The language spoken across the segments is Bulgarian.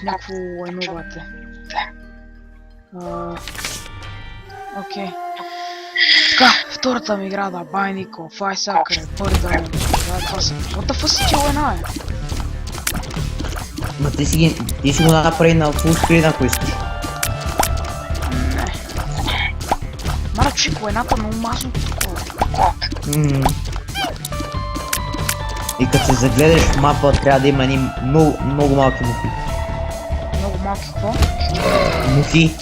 някакво едно, бате. Окей. Така, втората ми игра, да, Байнико, Файсакър, Бърдън. Това са... What the fuck си че една, е? Ма ти си го направи на фулскрин, ако искаш. Не. Мара чик, войната много мазно такова. И като се загледаш в мапа, трябва да има едни много малки мухи. Много малки какво? Мухи.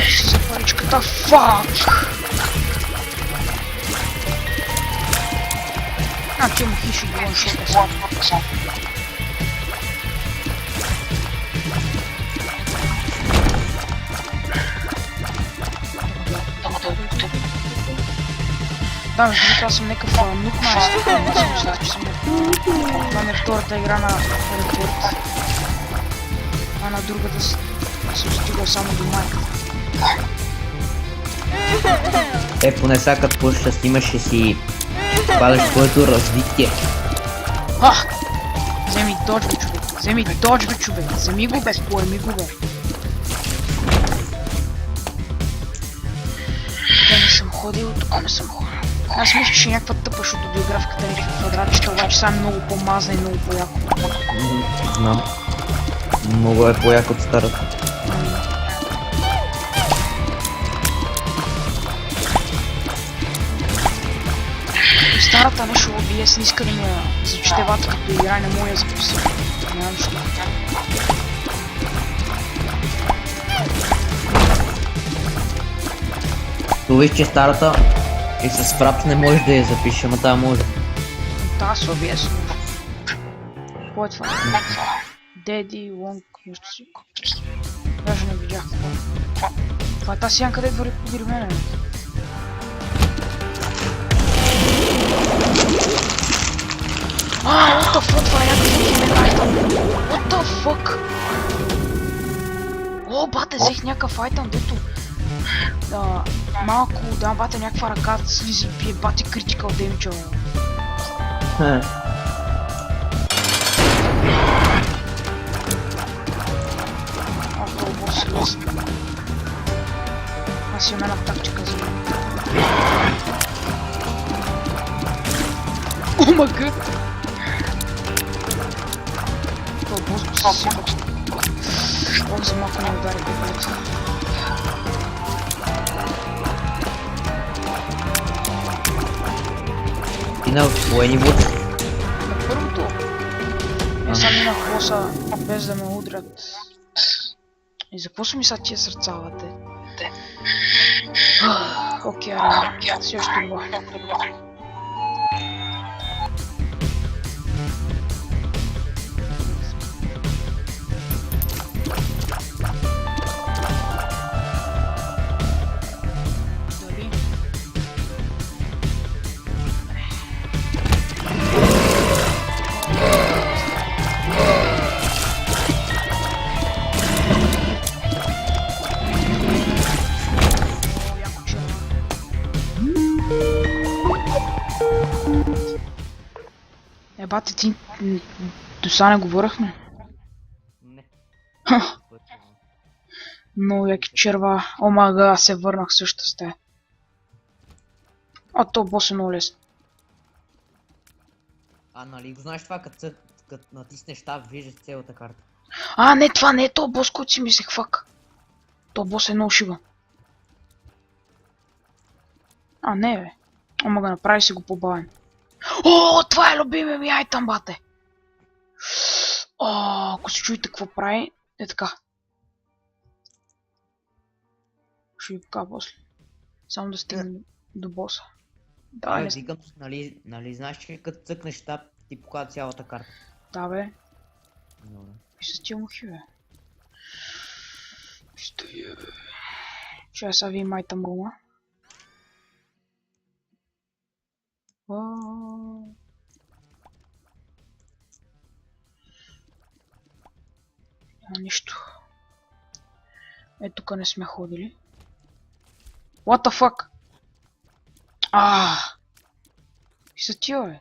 Си за паричката, фак! А, че мухи ще ги лъншота са. Да, между другото аз съм някакъв нук майстър, не съм мисля, че съм това ми е втората игра на рекорд. А на другата съм стигал само до майката. Поне сега като почнеш да снимаш, ще си падаш твоето развитие. Вземи додж бе, човек, вземи додж бе, човек, вземи го бе, поеми го бе. Тук не съм ходил, тук не съм ходил. Аз мисля, че някаква тъпа, защото биографката е някакви квадратчета, обаче сега е много по-мазна и много по-яко. Знам. Много е по-яко от старата. Старата нещо OBS не иска да ми я зачете вата като игра и не мога я записа. Нямам нищо. Това виж, че старата и с фрапс не можеш да я запишеш, ама тази може. Та с OBS. Какво е това? Daddy Long нещо си. Даже не видях това. Това е тази сянка, къде върви подир мене. What the fuck, това е някакъв химен айтъм. What the fuck? О, бате, взех някакъв айтъм, дето... малко, да, бате, някаква ръка слизи и пие, бате, критикал демича. Това бос е лесно. Аз имам една тактика за мен. О, магът! Това бос би се сипа. Ох, за малко не удари бебеца. И на кое ниво? На първото. Не сам минах боса без да ме удрят. И за какво са ми са тия сърца, бате? Окей, сега ще това. Бате, ти до сега не говорихме? Не. Много яки черва. О мага, аз се върнах също с те. А то бос е много лесно. Нали го знаеш това, като натиснеш таб, виждаш цялата карта. Не, това не е то бос, който си мислех, фак. То бос е много шиба. Не бе. О мага, направи си го по-бавен. О, това е любимия ми айтъм, бате! Ако се чуете какво прави, е така. Ще ви покажа после. Само да стигнем до боса. Да, викам, нали знаеш, че като цъкнеш таб, ти показва цялата карта. Да бе. Добре. И с тия мухи бе. Що е бе. Ще сега ви айтъм рума. Няма нищо. Тук не сме ходили. What the fuck? И са тия, бе.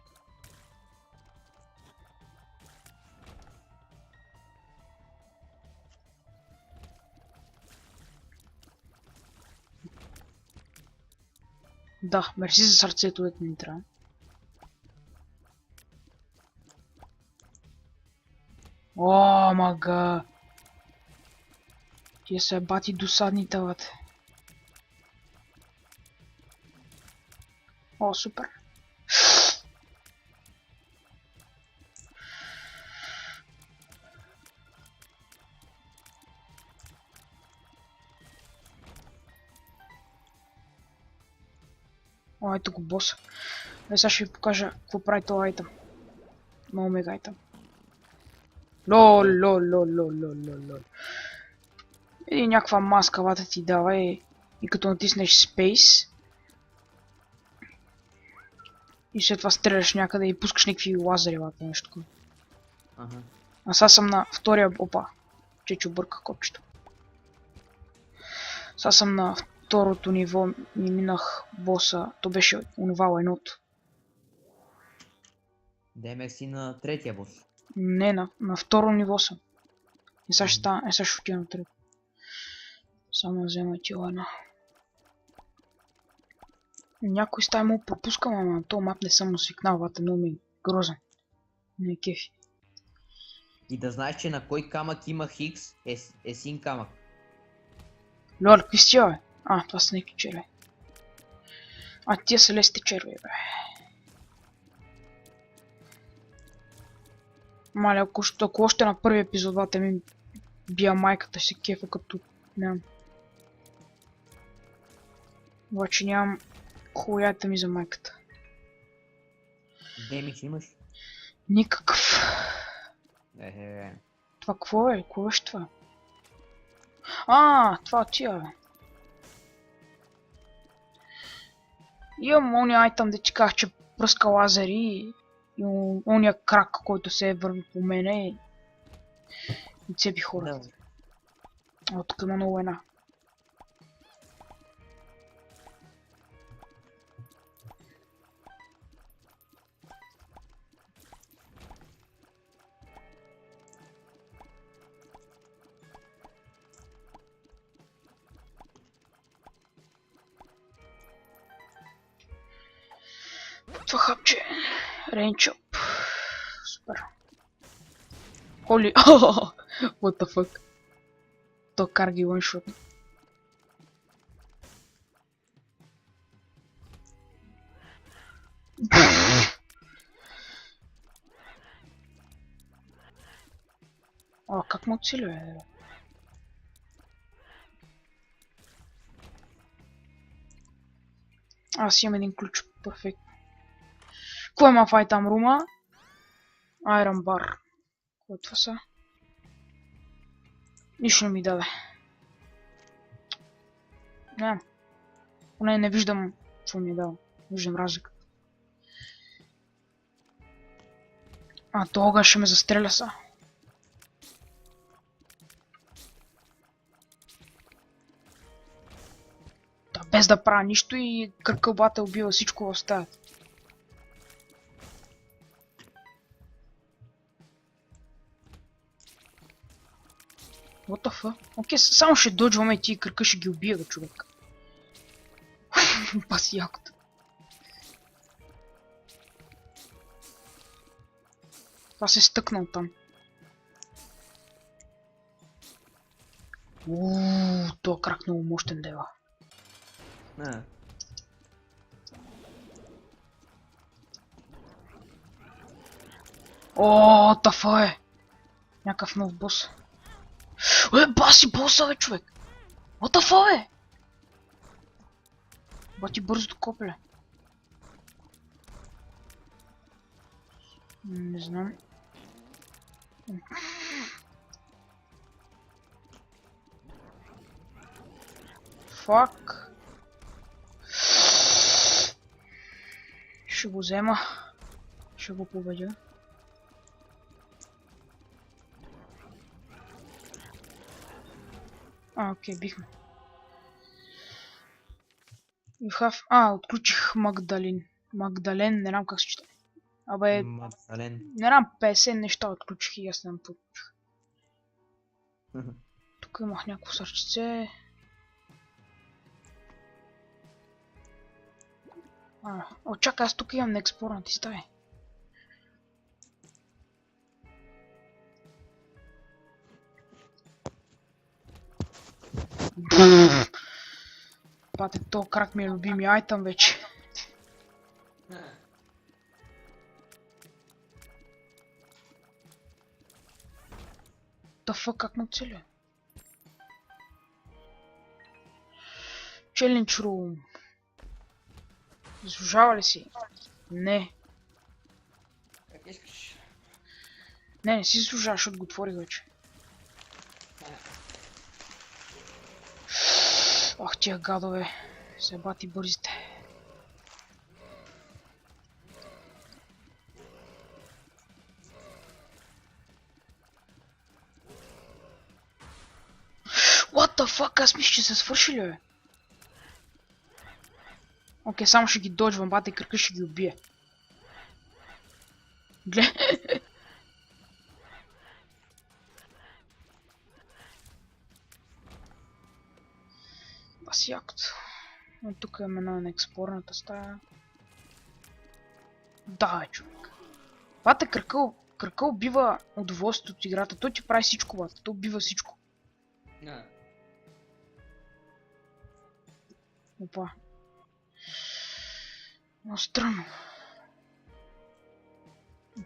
Да, мерси за сърцето, дето ми трябва. О, мага. Тия са бати досадните, бате. О, супер. О, ето го боса. Сега ще ви покажа какво прави този айтъм. Много мега айтъм. Лол. И някаква маска вата ти дава и като натиснеш Space и след това стреляш някъде и пускаш някакви лазери вата, нещо такова. Ага. А сега съм на втория... Опа. Чечо бърка копчето. Сега съм на второто ниво и минах боса. То беше онова лайното. Демек си на третия бос. Не, на второ ниво съм. И сега ще стана... сега ще отида на трето. Само взема ти лайна. Някой стаи му пропускам, ама на този мап не съм му свикнал, вата много ми е грозен. Не е кефи. И да знаеш, че на кой камък има Хикс е син камък. Лол, какви сте, бе? А, това са някакви черви. А, тия са лесите черви, бе. Маля, ако още на първи епизод вата ми бия майката, ще се кефа като... Нямам. Обаче нямам хуята ми за майката. Демидж имаш? Никакъв. Това какво е? Какво беше това? А, това отива, бе. Имам ония айтъм, да ти казах, че пръска лазери и ония крак, който се върви по мене и цепи хората. О, тук има много една. Това хапче. Рейнчоп. Супер. Холи. What the fuck. То карги one-shot. О, как му цели, бе? Аз имам един ключ. Перфект. Кой има в айтам рума? Iron Bar. Кой това са? Нищо не ми даде. Не. Поне не виждам какво ми е дал. Виждам разлика. А, тога ще ме застреля са. Да, без да правя нищо и кръкълбата убива всичко в стаята. What the fuck? Окей, само ще доджваме и тия кръка ще ги убия, бе, човек. Паси якото. Това се е стъкнал там. Това крак много мощен дева. О, тафа е! Някакъв нов бос. Баси боса, бе, човек! What the fuck, бе? Бати бързото копле. Не знам. Фак. Ще го взема. Ще го победя. А, окей, бихме. Отключих Магдалин. Магдален, не знам как се чете. Абе, Магдален. не знам, 50 неща отключих и аз не знам получих. Тук имах някакво сърчице. О, чакай, аз тук имам неекспорнати стаи. Пате, то крак ми е любими айтъм вече. Тафа, как му целя? Челлендж рум. Заслужава ли си? Не. Как искаш? Не си заслужава, защото го отворих вече. Ох, тия гадове. Се бати бързите. What the fuck? Аз мисля, че са свършили, бе. Окей, само ще ги доджвам, бата и кръка ще ги убие. Гле. Бас якото. Тук имаме на експорната стая. Да, бе, човек. Бата, кръка убива удоволствието от играта. Той ти прави всичко, бата. Той убива всичко. Опа. Но странно.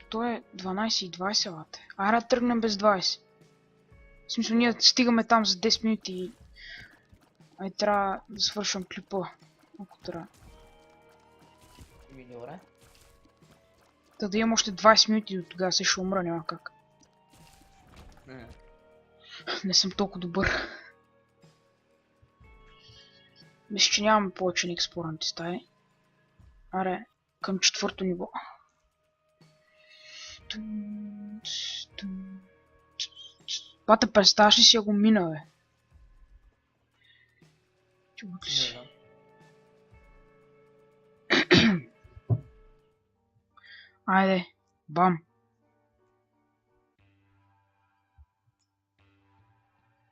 То е 12:20, бате. Айде да тръгнем без 20. В смисъл, ние стигаме там за 10 минути и... Ай, трябва да свършвам клипа. Ако трябва. Добре. Та да имам още 20 минути до тогава се ще умра, няма как. Не съм толкова добър. Мисля, че нямаме повече на експорнати стаи. Аре, към 4-то ниво. Пата, представяш ли си я го мина, бе? Чуват ли си? Айде, бам.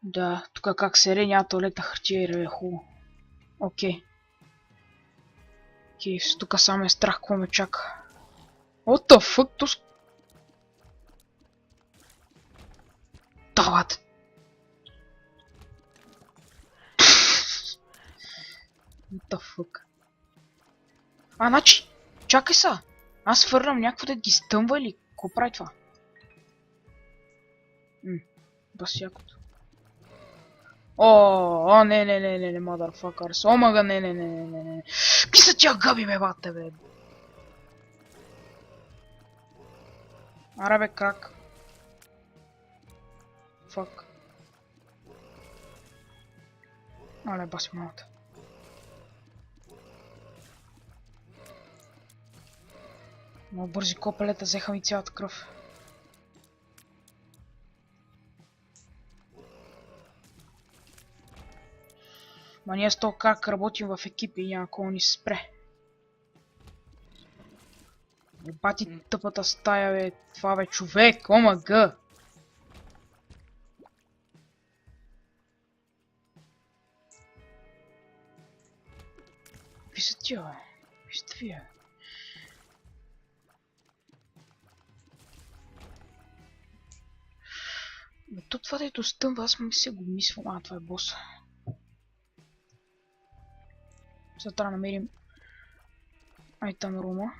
Да, тук как се няма туалетна хартия и е хубаво. Окей. Окей, тук само е страх, какво ме чака. What the fuck, то... Дават! What the fuck. Значи, чакай са! Аз фърлям някакво да ги стъмва или какво прави това? Бас якото. О, не, motherfuckers. Омага, не. Ки са тя габи, бе, бате, бе. Аре, бе, крак. Фак. Але, бас малата. Много бързи копелета взеха ми цялата кръв. Ма ние с този как работим в екипи и няма кой ни се спре. Бати тъпата стая, бе, това бе, човек, омага! Какви са тия, бе? Какви са тия? Бе, то това дето стъмва, аз ми се го мислям. Това е боса. Сега трябва да намерим айтъм рума.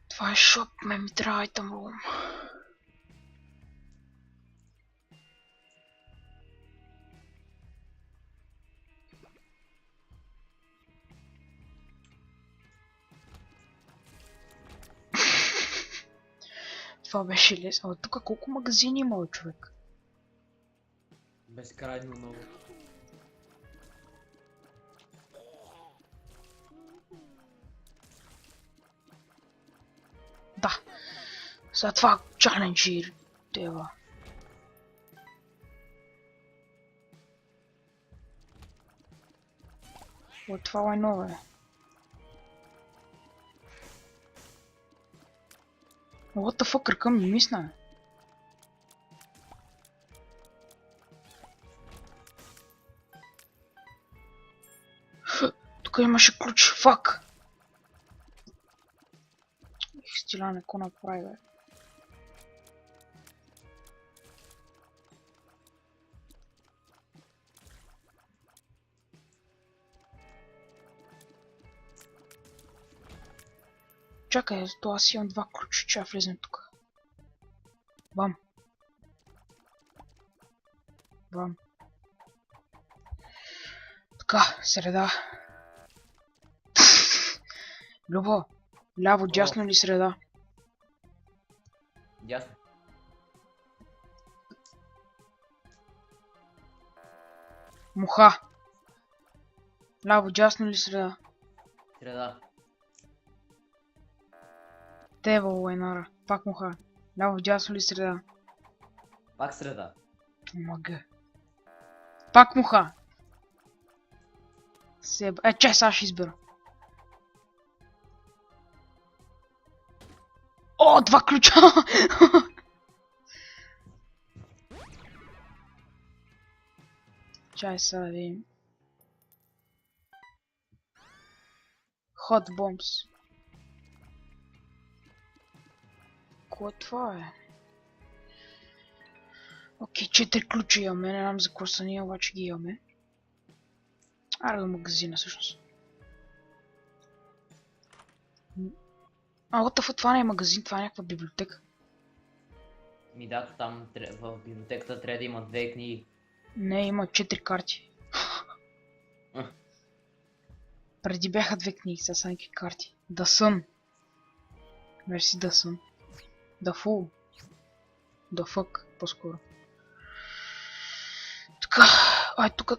Това е шоп, ми трябва айтъм рум. Това беше лесно. А тук колко магазини има, човек? Безкрайно много. Да. За това чаленджи дева. О, това лайно е. What the fuck, кръка ми мисна. Тук имаше ключ, фак. Стиляне, ко направи, бе. Чакай, то аз имам два ключа, че я влезем тук. Бам. Бам. Така, среда. Любо, ляво, дясно или среда? Дясно. Муха. Ляво, дясно или среда? Среда. Тева, лайнара. Пак муха. Ляво, дясно или среда? Пак среда. Мага. Пак муха. Чай, сега ще избера. О, два ключа! Чай, сега да видим. Hot bombs. Кое това е? Окей, 4 ключа имаме, не знам за какво са ние, обаче ги имаме. Аре до магазина всъщност. What the fuck, това не е магазин, това е някаква библиотека. Ми да, там в библиотеката трябва да има 2 книги. Не, има 4 карти. Преди бяха 2 книги, сега са някакви карти. The Sun. Мерси The Sun. The Fool. The Fuck, по-скоро. Така, ай тук.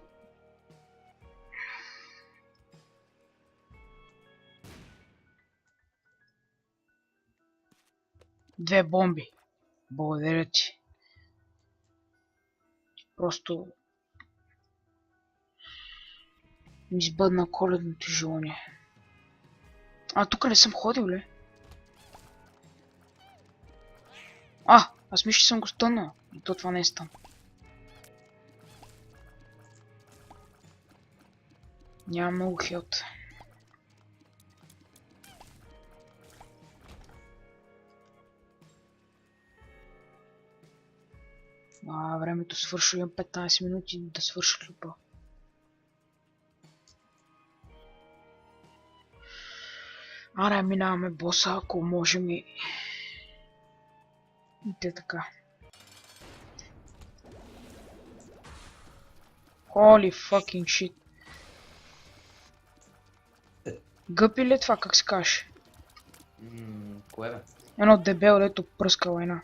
Две бомби. Благодаря ти. Просто ми избъдна коледното желание. А, тук не съм ходил ли? Аз мисля, че съм го стънал. И то това не е стън. Няма много хелт. Времето свършва, имам 15 минути да свърша клипа. Аре, минаваме боса, ако можем и те така. Holy fucking shit. Гъпи ли това, как се каже? Кое бе? Едно дебело, дето пръска война.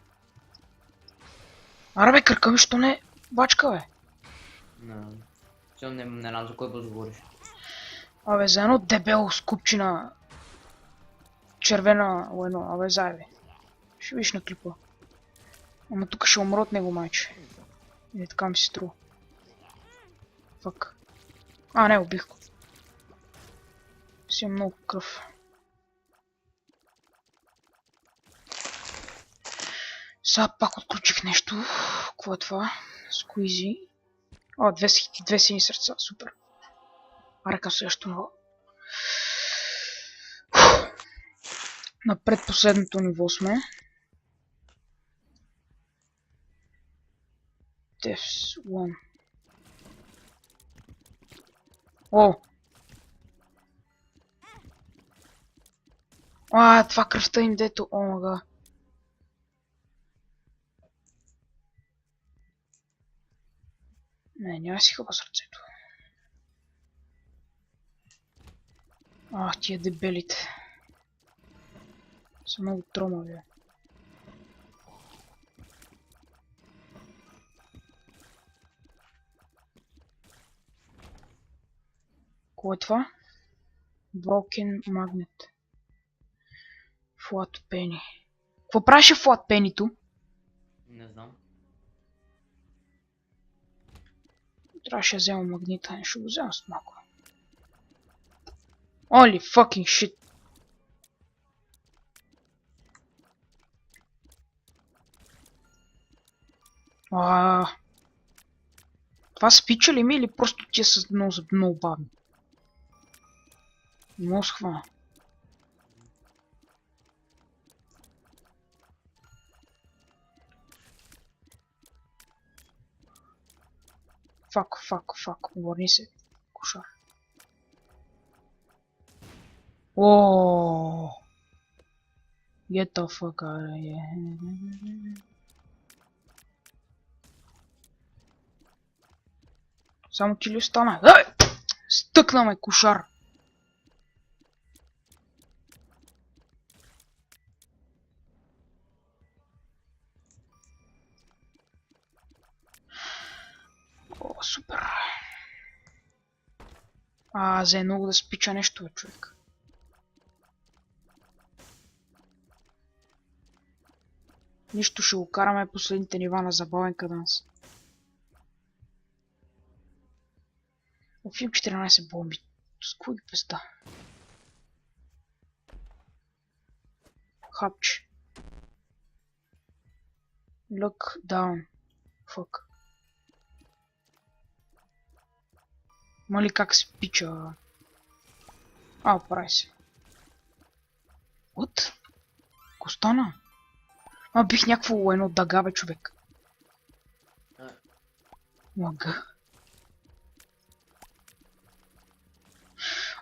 Аре бе, кръка ми, що не бачка бе? Не знам за кой бос говориш. Абе, за едно дебело с купчина червена лайно, абе зай бе. Ще виж на клипа. Ама тук ще умра от него, майче. И така ми се струва. Фак. Не, убих го. Си имам много кръв. Сега пак отключих нещо. Какво е това? Скуизи. Две сини сърца, супер. Ръка също много. На предпоследното ниво сме. Devs 1. Това кръвта им дето, мага. Не, няма си хъба сърцето. Тия дебелите. Са много тромави. Кое е това? Broken Magnet. Flat Penny. Какво правеше Flat Penny-то? Не знам. Трябваше да взема магнита, ще го взема с малко. Holy fucking shit. Това спича ли ми или просто тия са много бавни? Не мога схвана. Фак, обърни се, кошар. Ооо. Get the fuck out of here. Само ти ли остана? Стъкна ме, кошар! О, супер! За едно да спича нещо, човек. Нищо, ще го караме последните нива на забавен каданс. Филм 14 бомби. С кой ги песта? Хапче. Look down. Fuck. Мали как се пича? Прави се. What? Ко стана? Бих някакво едно дъга, бе, човек. Лага.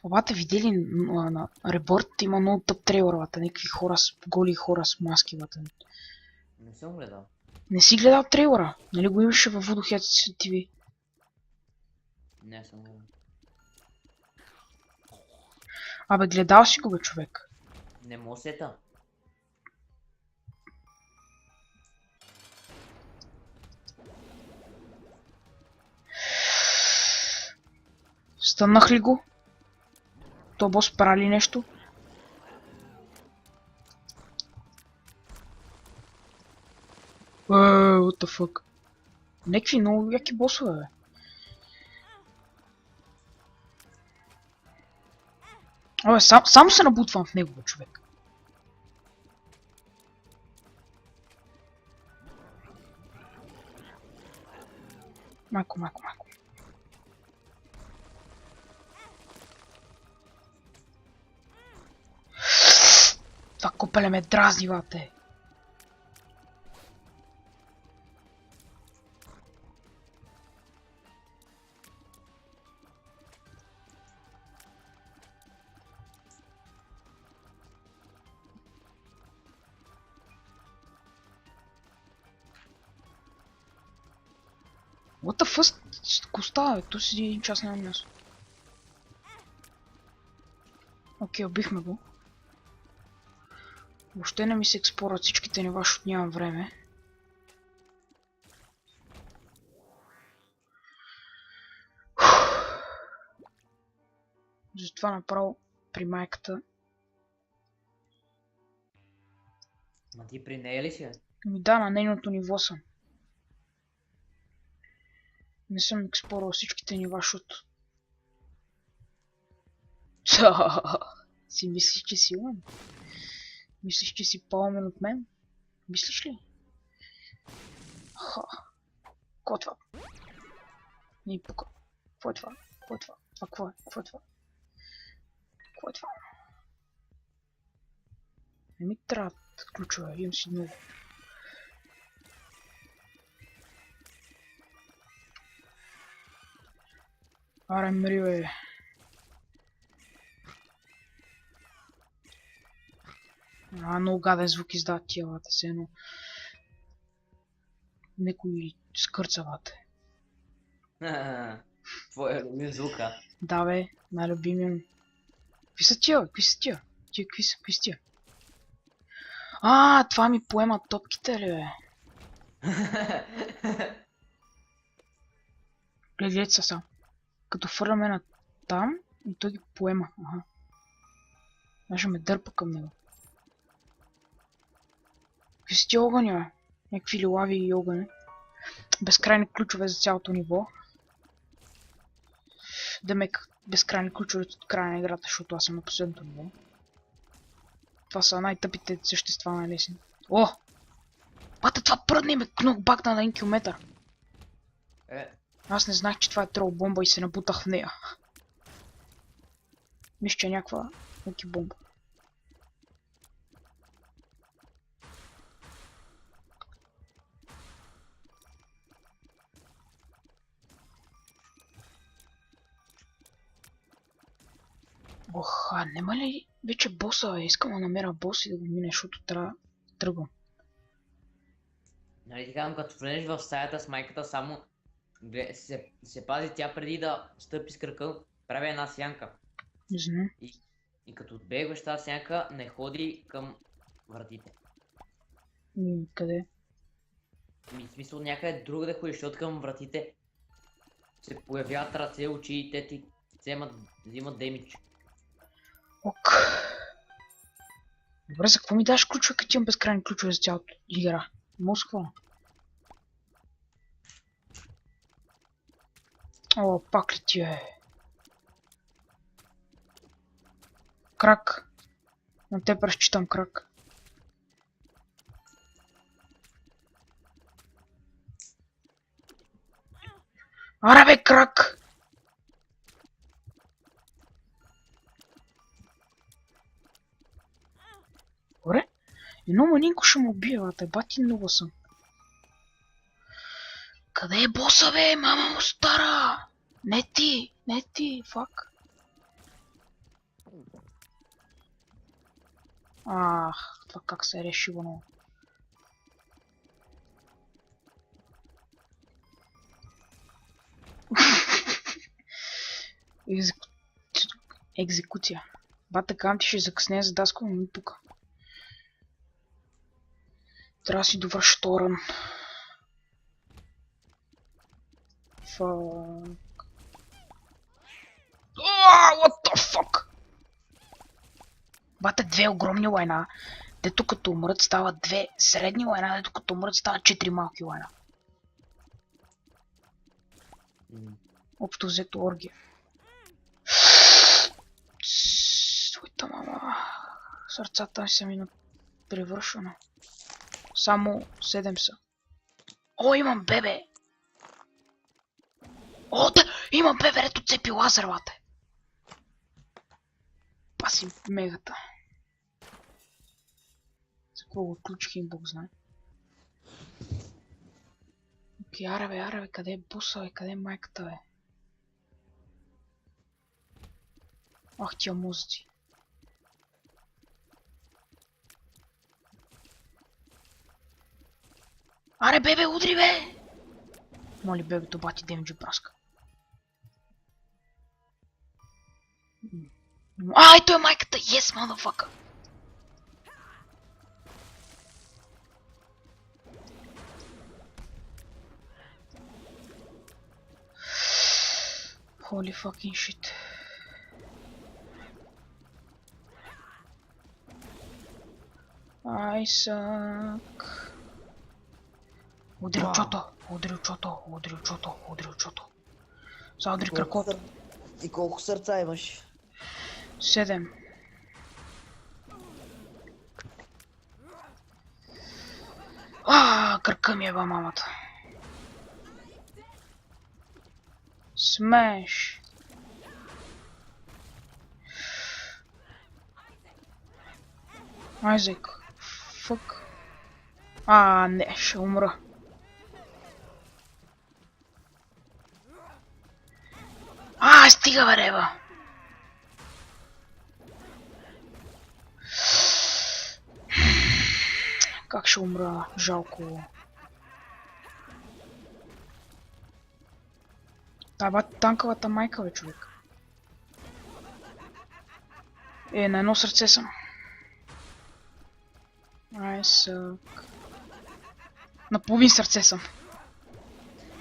Обате видели на Ребърт има много тъп трейлър, бата. Някакви хора с голи хора с маски, бата. Не съм гледал. Не си гледал трейлъра? Нали го имаше във Voodoo TV? Не съм гледал. Гледал си го, бе, човек. Не мога сета. Стъннах ли го? То бос прави нещо? What the fuck? Некви много яки босове, бе. Само се набутвам в него, бе, човек. Майко. Това копеле ме дразни, бате. What the fuck? Коста, бе, то си един час няма място. Окей, убихме го. Въобще не ми се експорят всичките нива, защото нямам време. Затова направо при майката. Ма ти при нея ли си? Да, на нейното ниво съм. Не съм експорал всичките нива, защото... Си мислиш, че си умен? Мислиш, че си по-умен от мен? Мислиш ли? Какво е това? Не пука. Какво е това? Какво е това? Не ми трябва да ключове, имам си много. Аре, мри, бе. Много гаден звук издават тия, бате, се едно. Некой скърца, бате. Твоя любим звука. Да, бе, най-любимия ми. Какви са тия, бе? Какви са тия? Какви са тия? Това ми поема топките, ли, бе? Гледайте са сам. Като фърляме на там, и той ги поема. Даже ме дърпа към него. Какви са тия огъни, бе? Някакви лилави и огъни. Безкрайни ключове за цялото ниво. Демек, безкрайни ключове от края на играта, защото аз съм на последното ниво. Това са най-тъпите същества най-лесни. О! Бате, това пръдне ме кнокбакна на 1 километър. Аз не знах, че това е трол бомба и се набутах в нея. Мисля, че е някаква луки бомба. Ох, нема ли вече боса, бе? Искам да намеря бос и да го мина, защото трябва да тръгвам. Нали ти казвам, като влезеш в стаята с майката, само се пази тя преди да стъпи с кръка, прави една сянка. Не знам. И като отбегваш тази сянка, не ходи към вратите. Къде? В смисъл някъде друга да ходиш, защото към вратите се появяват ръце, очи и те ти взимат демидж. Ок. Добре, за какво ми даш ключове, като имам безкрайни ключове за цялото игра? Москва. О, пак ли ти е? Крак. На теб разчитам крак. Аре бе, крак! Добре? Едно манинко ще му убие, бате, бати много съм. Къде е боса, бе, мама му стара? Не ти, фак. Ах, това как се е решило много. Екзекуция. Бата, кам ти ще закъсне за даска, но ми пука. Трябва да си довърша този рън. Fuck. What the fuck? Бате, две огромни лайна, дето като умрат стават две средни лайна, дето като умрат стават 4 малки лайна. Общо взето оргия. Своята мама. Сърцата ми са ми превършено. Само 7 са. О, имам бебе! О, да! Имам бебе, ето цепи лазер, бате! Паси мегата. За какво го отключих им, бог знае. Окей, аре бе, къде е буса, бе? Къде е майката, бе? Ах, тия мозъци. Аре, бебе, удри, бе! Моли бебето бати демиджи праска. Ето е майката! Yes, motherfucker! Holy fucking shit. I suck. Удри очото. Сега удри кракото. И колко сърца имаш? 7. Кръка ми еба мамата. Смеш. Айзек. Фък. Не, ще умра. Стига, бе, реба. Как ще умра? Жалко. Таба танковата майка, бе, човек. На едно сърце съм. Сък. На половин сърце съм.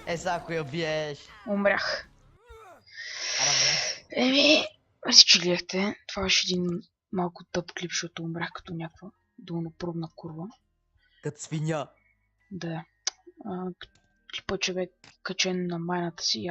Сега ако я биеш. Умрях. Всички гледахте. Това беше един малко тъп клип, защото умрях като някаква долнопробна курва. Като свиня. Да. Клипът, че бе качен на майната си.